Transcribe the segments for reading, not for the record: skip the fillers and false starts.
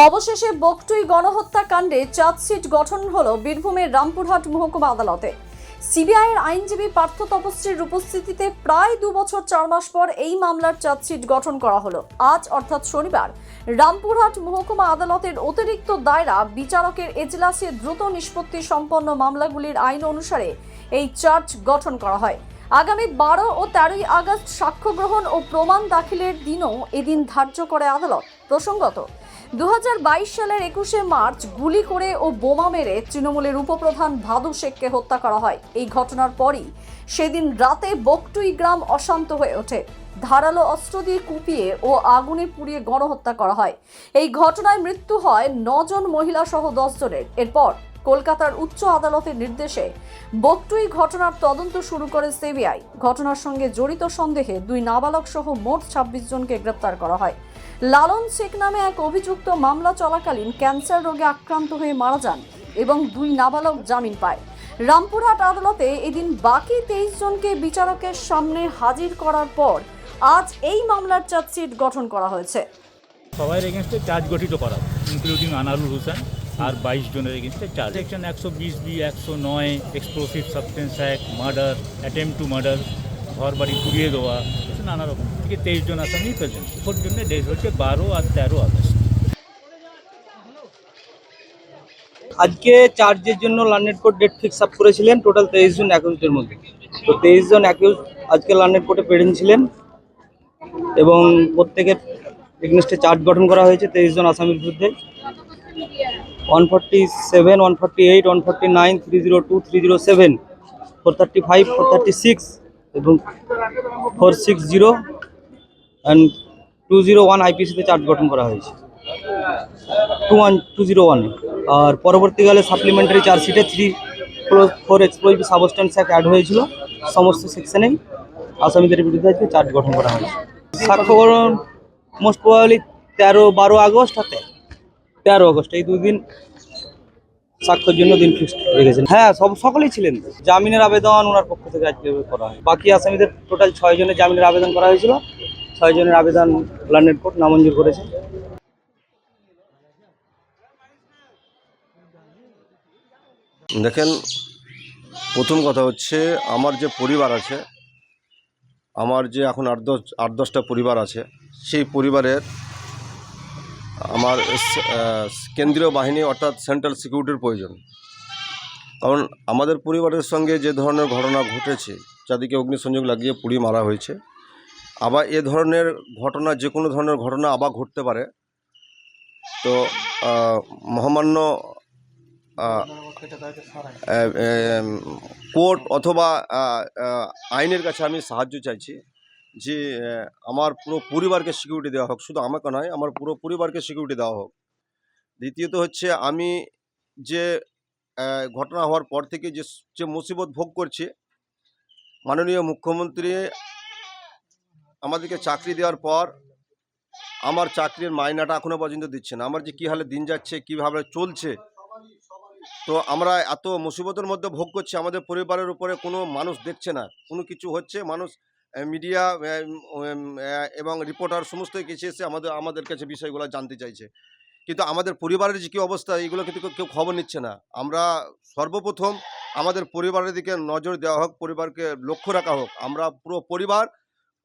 অবশেষে বকটুই গণহত্যা কাণ্ডে চার্জশিট গঠন হলো বীরভূমের রামপুরহাট মহকুমা আদালতে। সিবিআইয়ের আইনজীবী পার্থ তপস্বীর উপস্থিতিতে প্রায় 2 বছর 4 মাস পর এই মামলার চার্জশিট গঠন করা হলো। আজ অর্থাৎ শনিবার রামপুরহাট মহকুমা আদালতের অতিরিক্ত দায়রা বিচারকের এজলাসে দ্রুত নিষ্পত্তি সম্পন্ন মামলাগুলির আইন অনুসারে এই চার্জ গঠন করা হয়। আগামী 12 ও 13 আগস্ট সাক্ষ্য গ্রহণ ও প্রমাণ দাখিলের দিনও এদিন ধার্য করে আদালত। প্রসঙ্গত 2022 সালের 21শে মার্চ গুলি করে ও বোমা মেরে তৃণমূলের উপপ্রধান ভাদু শেখকে হত্যা করা হয়। এই ঘটনার পরই সেদিন রাতে বকটুই গ্রাম অশান্ত হয়ে ওঠে। ধারালো অস্ত্র দিয়ে কুপিয়ে ও আগুনে পুড়িয়ে গণহত্যা করা হয়। এই ঘটনায় মৃত্যু হয় 9 জন মহিলা সহ 10 জনের। এরপর কলকাতার উচ্চ আদালতের নির্দেশে বকটুই ঘটনার তদন্ত শুরু করে সিবিআই। ঘটনার সঙ্গে জড়িত সন্দেহে 2 নাবালক সহ মোট 26 জনকে গ্রেপ্তার করা হয়। লালন শেখ নামে এক অভিযুক্ত মামলা চলাকালীন ক্যান্সার রোগে আক্রান্ত হয়ে মারা যান এবং 2 নাবালক জামিন পায়। রামপুরহাট আদালতে এদিন বাকি 23 জনকে বিচারকের সামনে হাজির করার পর আজ এই মামলার চার্জশিট গঠন করা হয়েছে। সবার এগেনস্টে চার্জ গঠিত করা, ইনক্লুডিং আনারুল হোসেন আর 22 জনের এগেনস্টে charge. Section 120B, 109 explosive substance act, murder, attempt to murder, ঘর বাড়ি পুড়িয়ে দেওয়া, নানা রকম থেকে 23 জন আসামি প্রেজেন্ট। ওর জন্য ডেট হচ্ছে 12 আর 13 আগস্ট। আজকে চার্জের জন্য London court date fix up করেছিলেন টোটাল 23 জন অ্যাকিউজডের মধ্যে। তো 23 জন অ্যাকিউজ আজকে লন্ডন কোর্টে প্রেজেন্ট ছিলেন এবং প্রত্যেকের এগেনস্টে চার্জ গঠন করা হয়েছে 23 জন আসামির বিরুদ্ধে। 147, 148, 149, 302, 307, 435, 436 এবং 460 অ্যান্ড 201 আইপিসিতে চার্জ গঠন করা হয়েছে 201। আর পরবর্তীকালে সাপ্লিমেন্টারি চার্জশিটে 3/4 এক্সপ্লোসিভ সাবস্টেন্স অ্যাক্ট অ্যাড হয়েছিল। সমস্ত সেকশনেই আসামিদের বিরুদ্ধে আজকে চার্জ গঠন করা হয়েছে। সাক্ষ্য গ্রহণ মোস্ট প্রবাবলি 12 আগস্ট আর 13 আগস্ট, এই 2 দিন সাক্ষ্যের জন্য দিন ফিক্সড হয়ে গেছেন। হ্যাঁ, সকলেই ছিলেন। জামিনের আবেদন ওনার পক্ষ থেকে আজকে করা হয়। বাকি আসামিদের টোটাল 6 জনের জামিনের আবেদন করা হয়েছিল। 6 জনের আবেদন লন্ডন কোর্ট নামঞ্জুর করেছে। দেখেন, প্রথম কথা হচ্ছে আমার যে পরিবার আছে, আমার যে এখন 8-10টা পরিবার আছে, সেই পরিবারের আমার কেন্দ্রীয় বাহিনী অর্থাৎ সেন্ট্রাল সিকিউরিটির প্রয়োজন। কারণ আমাদের পরিবারের সঙ্গে যে ধরনের ঘটনা ঘটেছে, যাদেরকে অগ্নিসংযোগ লাগিয়ে পুড়িয়ে মারা হয়েছে, আবার এ ধরনের ঘটনা, যে কোনো ধরনের ঘটনা আবার ঘটতে পারে। তো মহামান্য কোর্ট অথবা আইনের কাছে আমি সাহায্য চাইছি যে আমার পুরো পরিবারকে সিকিউরিটি দেওয়া হোক। শুধু আমাকে নয়, আমার পুরো পরিবারকে সিকিউরিটি দেওয়া হোক। দ্বিতীয়ত হচ্ছে, আমি যে ঘটনা হওয়ার পর থেকে যে মুসিবত ভোগ করছি, মাননীয় মুখ্যমন্ত্রী আমাদেরকে চাকরি দেওয়ার পর আমার চাকরির মাইনাটা এখনও পর্যন্ত দিচ্ছে না। আমার যে কী হালে দিন যাচ্ছে, কীভাবে চলছে, তো আমরা এত মুসিবতের মধ্যে ভোগ করছি। আমাদের পরিবারের উপরে কোনো মানুষ দেখছে না। কোনো কিছু হচ্ছে, মানুষ মিডিয়া এবং রিপোর্টার সমস্ত কিছু এসে আমাদের কাছে বিষয়গুলো জানতে চাইছে, কিন্তু আমাদের পরিবারের যে কী অবস্থা, এইগুলো কিন্তু কেউ খবর নিচ্ছে না। আমরা সর্বপ্রথম আমাদের পরিবারের দিকে নজর দেওয়া হোক, পরিবারকে লক্ষ্য রাখা হোক। আমরা পুরো পরিবার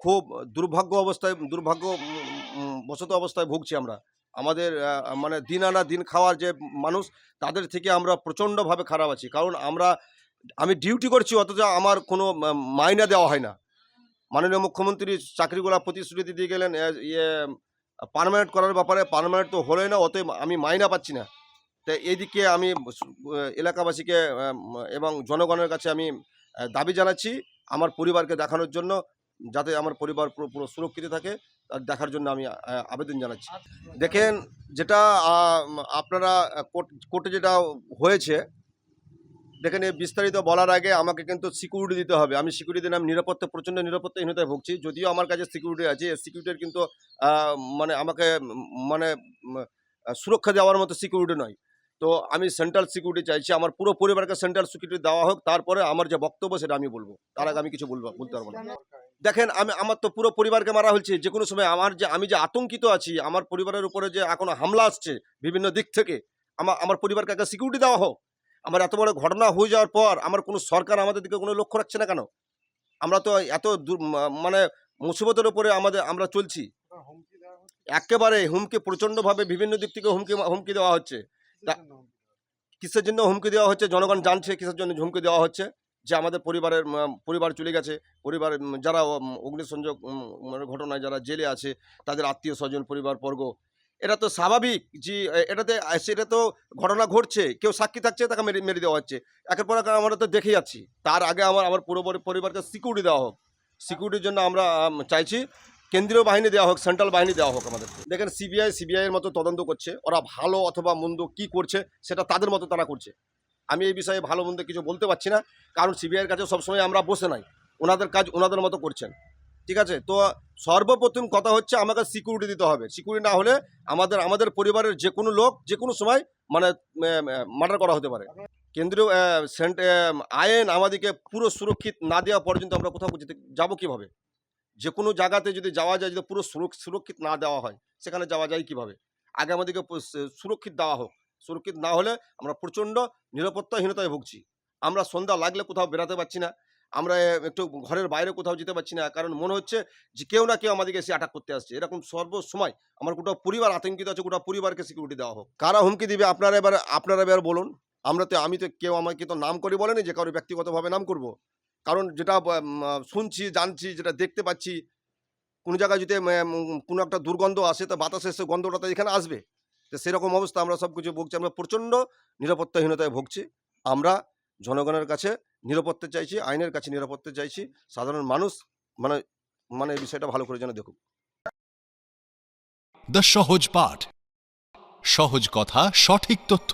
খুব দুর্ভাগ্যবশত অবস্থায় ভুগছি আমরা। আমাদের মানে দিন আনা দিন খাওয়ার যে মানুষ, তাদের থেকে আমরা প্রচণ্ডভাবে খারাপ আছি। কারণ আমি ডিউটি করছি, অথচ আমার কোনো মাইনা দেওয়া হয় না। মাননীয় মুখ্যমন্ত্রী চাকরিগুলো প্রতিশ্রুতি দিয়ে গেলেন পার্মানেন্ট করার ব্যাপারে, পার্মানেন্ট তো হলোই না, অতএব আমি মাইনা পাচ্ছি না। তাই এইদিকে আমি এলাকাবাসীকে এবং জনগণের কাছে আমি দাবি জানাচ্ছি আমার পরিবারকে দেখানোর জন্য, যাতে আমার পরিবার পুরো সুরক্ষিত থাকে, তার দেখার জন্য আমি আবেদন জানাচ্ছি। দেখেন, যেটা আপনারা কোর্টে যেটা হয়েছে, দেখেন, এই বিস্তারিত বলার আগে আমাকে কিন্তু সিকিউরিটি দিতে হবে। আমি সিকিউরিটি দিন, আমি প্রচণ্ড নিরাপত্তাহীনতায় ভুগছি। যদিও আমার কাছে সিকিউরিটি আছে, সিকিউরিটির কিন্তু মানে আমাকে মানে সুরক্ষা দেওয়ার মতো সিকিউরিটি নয়। তো আমি সেন্ট্রাল সিকিউরিটি চাইছি, আমার পুরো পরিবারকে সেন্ট্রাল সিকিউরিটি দেওয়া হোক। তারপরে আমার যে বক্তব্য সেটা আমি বলবো, তার আগে আমি কিছু বলতে পারবো না। দেখেন আমার তো পুরো পরিবারকে মারা হয়েছে, যে কোনো সময় আমি যে আতঙ্কিত আছি, আমার পরিবারের উপরে যে এখনো হামলা আসছে বিভিন্ন দিক থেকে, আমার পরিবারকে একটা সিকিউরিটি দেওয়া হোক। আমার এত বড় ঘটনা হয়ে যাওয়ার পর আমার কোনো সরকার আমাদের দিকে কোনো লক্ষ্য রাখছে না কেন? আমরা তো এত মানে মুসিবতের উপরে আমরা চলছি, একেবারে হুমকি প্রচণ্ডভাবে বিভিন্ন দিক থেকে হুমকি দেওয়া হচ্ছে। কিসের জন্য হুমকি দেওয়া হচ্ছে জনগণ জানছে, কিসের জন্য হুমকি দেওয়া হচ্ছে। যে আমাদের পরিবার চলে গেছে, পরিবার যারা অগ্নিসংযোগ ঘটনায় যারা জেলে আছে, তাদের আত্মীয় স্বজন পরিবারবর্গ, এটা তো স্বাভাবিক যে সেটা তো ঘটনা ঘটছে, কেউ সাক্ষী থাকছে, তাকে মেরে দেওয়া হচ্ছে। একের পর এক আমরা তো দেখে যাচ্ছি। তার আগে আমার পুরো পরিবারকে সিকিউরিটি দেওয়া হোক। সিকিউরিটির জন্য আমরা চাইছি কেন্দ্রীয় বাহিনী দেওয়া হোক, সেন্ট্রাল বাহিনী দেওয়া হোক আমাদের। দেখেন সিবিআইয়ের মতো তদন্ত করছে, ওরা ভালো অথবা মন্দ কি করছে সেটা তাদের মতো তারা করছে। আমি এই বিষয়ে ভালো মন্দ কিছু বলতে পারছি না, কারণ সিবিআইয়ের কাছে সবসময় আমরা বসে নাই, ওনাদের কাজ ওনাদের মতো করছেন, ঠিক আছে। তো সর্বপ্রথম কথা হচ্ছে আমাকে সিকিউরিটি দিতে হবে। সিকিউরিটি না হলে আমাদের পরিবারের যে কোনো লোক যে কোনো সময় মানে মার্ডার করা হতে পারে। কেন্দ্রীয় আইন আমাদেরকে পুরো সুরক্ষিত না দেওয়া পর্যন্ত আমরা কোথাও যাবো কীভাবে? যে কোনো জায়গাতে যদি যাওয়া যায়, যদি পুরো সুরক্ষিত না দেওয়া হয়, সেখানে যাওয়া যায় কিভাবে? আগে আমাদেরকে সুরক্ষিত দেওয়া হোক। সুরক্ষিত না হলে আমরা প্রচণ্ড নিরাপত্তাহীনতায় ভুগছি। আমরা সন্ধ্যা লাগলে কোথাও বেরাতে পারছি না, আমরা একটু ঘরের বাইরে কোথাও যেতে পারছি না, কারণ মনে হচ্ছে যে কেউ না কেউ আমাদেরকে এসে অ্যাটাক করতে আসছে। এরকম সর্বসময় আমার গোটা পরিবার আতঙ্কিত আছে, গোটা পরিবারকে সিকিউরিটি দেওয়া হোক। কারা হুমকি দিবে আপনারা এবার বলুন। আমি তো কেউ আমাকে তো নাম করে বলেনি যে কারো ব্যক্তিগতভাবে নাম করব, কারণ যেটা শুনছি, জানছি, যেটা দেখতে পাচ্ছি, কোনো জায়গায় যদি কোনো একটা দুর্গন্ধ আসে, তো বাতাসে এসে গন্ধটা তো এখানে আসবে। তো সেরকম অবস্থা আমরা সব কিছু ভুগছি, আমরা প্রচণ্ড নিরাপত্তাহীনতায় ভুগছি। আমরা জনগণের কাছে নিরাপত্তা চাইছি, আইনের কাছে নিরাপত্তা চাইছি। সাধারণ মানুষ মানে এই বিষয়টা ভালো করে যেন দেখুক। দ্য সহজ পাঠ, সহজ কথা, সঠিক তথ্য।